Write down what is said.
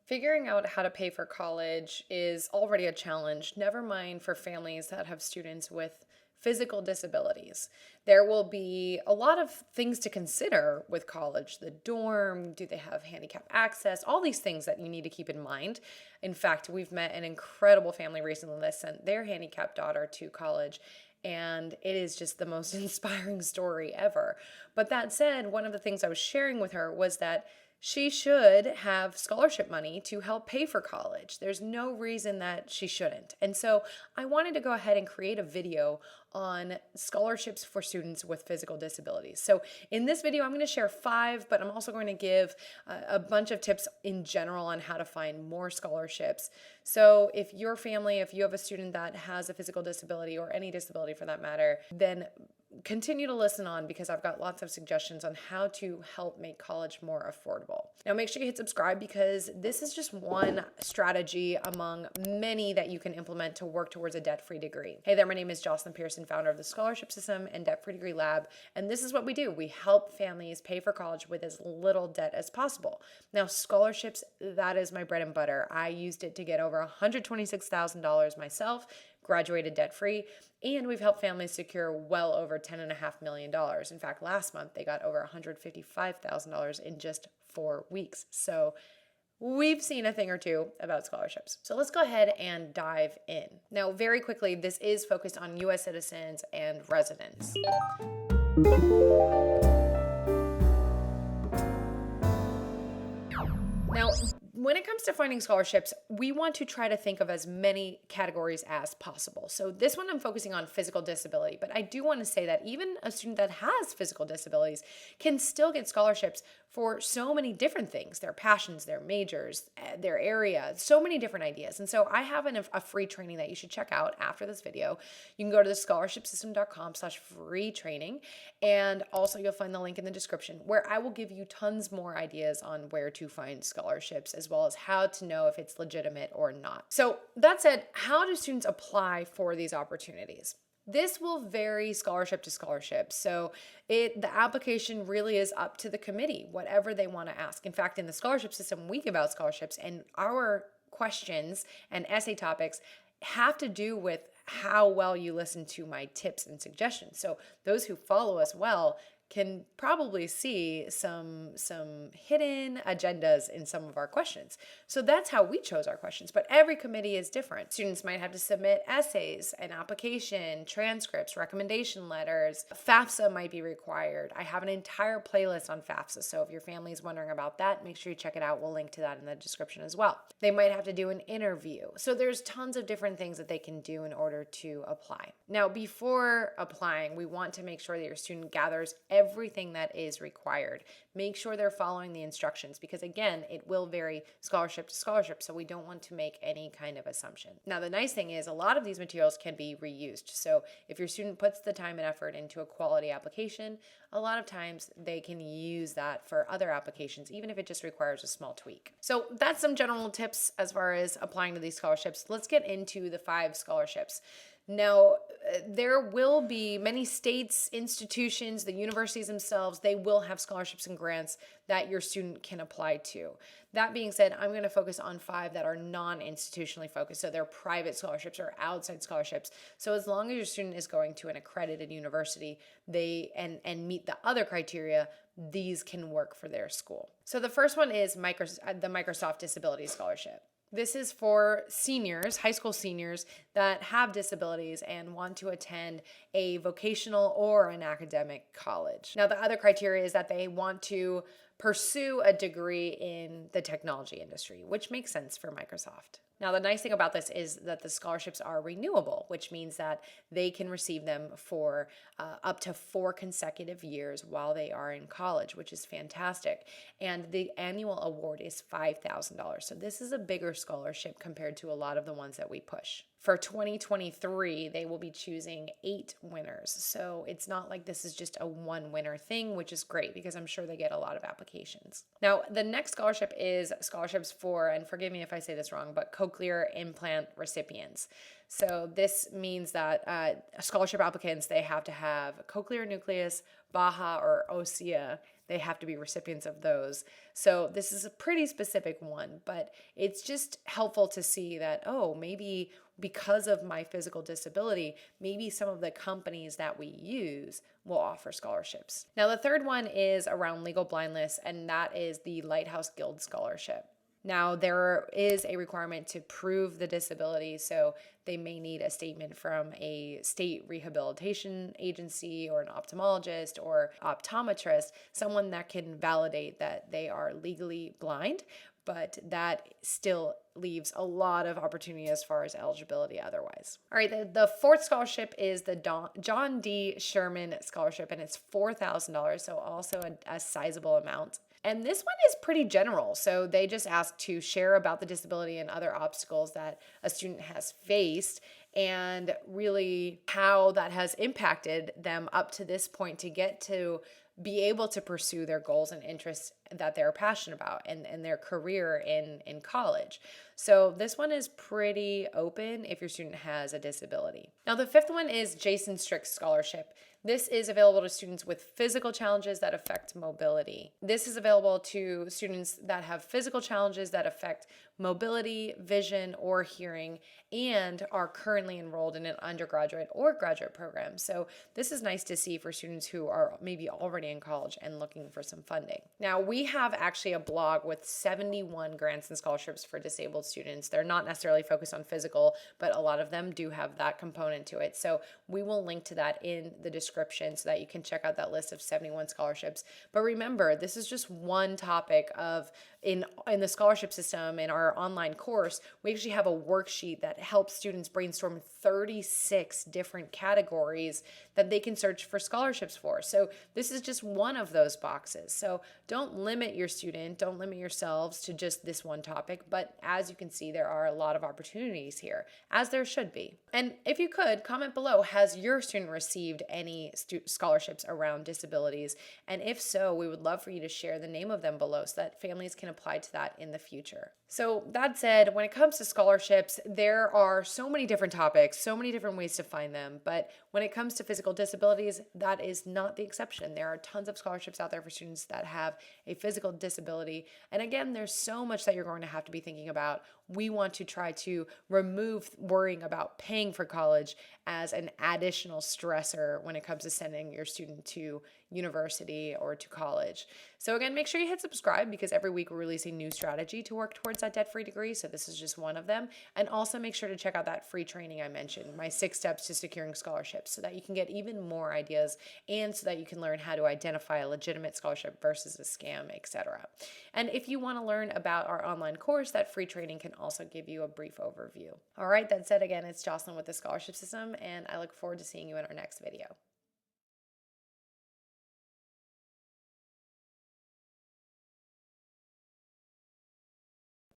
Figuring out how to pay for college is already a challenge, never mind for families that have students with physical disabilities. There will be a lot of things to consider with college. The dorm, do they have handicap access? All these things that you need to keep in mind. In fact, we've met an incredible family recently that sent their handicapped daughter to college, and it is just the most inspiring story ever. But that said, one of the things I was sharing with her was that she should have scholarship money to help pay for college. There's no reason that she shouldn't. And so I wanted to go ahead and create a video on scholarships for students with physical disabilities. So in this video, I'm going to share 5, but I'm also going to give a bunch of tips in general on how to find more scholarships. So if your family, if you have a student that has a physical disability or any disability for that matter, then continue to listen on because I've got lots of suggestions on how to help make college more affordable. Now make sure you hit subscribe because this is just one strategy among many that you can implement to work towards a debt-free degree. Hey there, my name is Jocelyn Pearson, founder of the Scholarship System and Debt-Free Degree Lab, and this is what we do. We help families pay for college with as little debt as possible. Now scholarships, that is my bread and butter. I used it to get over $126,000 myself, graduated debt-free, and we've helped families secure well over $10.5 million. In fact, last month they got over $155,000 in just 4 weeks. So we've seen a thing or two about scholarships. So let's go ahead and dive in. Now, very quickly, this is focused on U.S. citizens and residents. Now, when it comes to finding scholarships, we want to try to think of as many categories as possible. So this one I'm focusing on physical disability, but I do want to say that even a student that has physical disabilities can still get scholarships for so many different things, their passions, their majors, their area, so many different ideas. And so I have a free training that you should check out after this video. You can go to the scholarshipsystem.com/free training. And also you'll find the link in the description where I will give you tons more ideas on where to find scholarships as well as how to know if it's legitimate or not. So that said, how do students apply for these opportunities? This will vary scholarship to scholarship. So the application really is up to the committee, whatever they want to ask. In fact, in the scholarship system, we give out scholarships and our questions and essay topics have to do with how well you listen to my tips and suggestions. So those who follow us well can probably see some hidden agendas in some of our questions. So that's how we chose our questions, but every committee is different. Students might have to submit essays, an application, transcripts, recommendation letters. FAFSA might be required. I have an entire playlist on FAFSA, so if your family is wondering about that, make sure you check it out. We'll link to that in the description as well. They might have to do an interview. So there's tons of different things that they can do in order to apply. Now, before applying, we want to make sure that your student gathers everything that is required. Make sure they're following the instructions because again, it will vary scholarship to scholarship, so we don't want to make any kind of assumption. Now, the nice thing is a lot of these materials can be reused. So if your student puts the time and effort into a quality application, a lot of times they can use that for other applications, even if it just requires a small tweak. So that's some general tips as far as applying to these scholarships. Let's get into the 5 scholarships. Now, there will be many states, institutions, the universities themselves, they will have scholarships and grants that your student can apply to. That being said, I'm going to focus on 5 that are non-institutionally focused. So they're private scholarships or outside scholarships. So as long as your student is going to an accredited university, and meet the other criteria, these can work for their school. So the first one is the Microsoft Disability Scholarship. This is for seniors, high school seniors that have disabilities and want to attend a vocational or an academic college. Now, the other criteria is that they want to pursue a degree in the technology industry, which makes sense for Microsoft. Now, the nice thing about this is that the scholarships are renewable, which means that they can receive them for up to 4 consecutive years while they are in college, which is fantastic. And the annual award is $5,000. So this is a bigger scholarship compared to a lot of the ones that we push. For 2023, they will be choosing 8 winners. So it's not like this is just a one winner thing, which is great because I'm sure they get a lot of applications. Now, the next scholarship is scholarships for, and forgive me if I say this wrong, but Cochlear implant recipients. So this means that scholarship applicants, they have to have cochlear nucleus, Baha or Osea. they have to be recipients of those. So this is a pretty specific one, but it's just helpful to see that, oh, maybe because of my physical disability, maybe some of the companies that we use will offer scholarships. Now, the third one is around legal blindness, and that is the Lighthouse Guild Scholarship. Now, there is a requirement to prove the disability, so they may need a statement from a state rehabilitation agency or an ophthalmologist or optometrist, someone that can validate that they are legally blind, but that still leaves a lot of opportunity as far as eligibility otherwise. All right, the fourth scholarship is the John D. Sherman Scholarship, and it's $4,000, so also a sizable amount. And this one is pretty general. So they just ask to share about the disability and other obstacles that a student has faced and really how that has impacted them up to this point to get to be able to pursue their goals and interests that they're passionate about and their career in college. So this one is pretty open if your student has a disability. Now, the fifth one is Jackson-Stricks Scholarship. This is available to students with physical challenges that affect mobility. This is available to students that have physical challenges that affect mobility, vision, or hearing, and are currently enrolled in an undergraduate or graduate program. So this is nice to see for students who are maybe already in college and looking for some funding. Now, we have actually a blog with 71 grants and scholarships for disabled students. They're not necessarily focused on physical, but a lot of them do have that component to it. So we will link to that in the description so that you can check out that list of 71 scholarships. But remember, this is just one topic of in the scholarship system. In our online course, we actually have a worksheet that helps students brainstorm 36 different categories that they can search for scholarships for. So this is just one of those boxes. So don't limit your student, don't limit yourselves to just this one topic, but as you can see, there are a lot of opportunities here, as there should be. And if you could, comment below, has your student received any scholarships around disabilities? And if so, we would love for you to share the name of them below so that families can apply to that in the future. So that said, when it comes to scholarships, there are so many different topics, so many different ways to find them. But when it comes to physical disabilities, that is not the exception. There are tons of scholarships out there for students that have a physical disability. And again, there's so much that you're going to have to be thinking about. We want to try to remove worrying about paying for college as an additional stressor when it comes to sending your student to university or to college. So again, make sure you hit subscribe because every week we're releasing new strategy to work towards that debt-free degree. So this is just one of them. And also make sure to check out that free training I mentioned, my 6 steps to securing scholarships, so that you can get even more ideas and so that you can learn how to identify a legitimate scholarship versus a scam, etc. And if you want to learn about our online course, that free training can also give you a brief overview. All right, that said, again, it's Jocelyn with the Scholarship System, and I look forward to seeing you in our next video.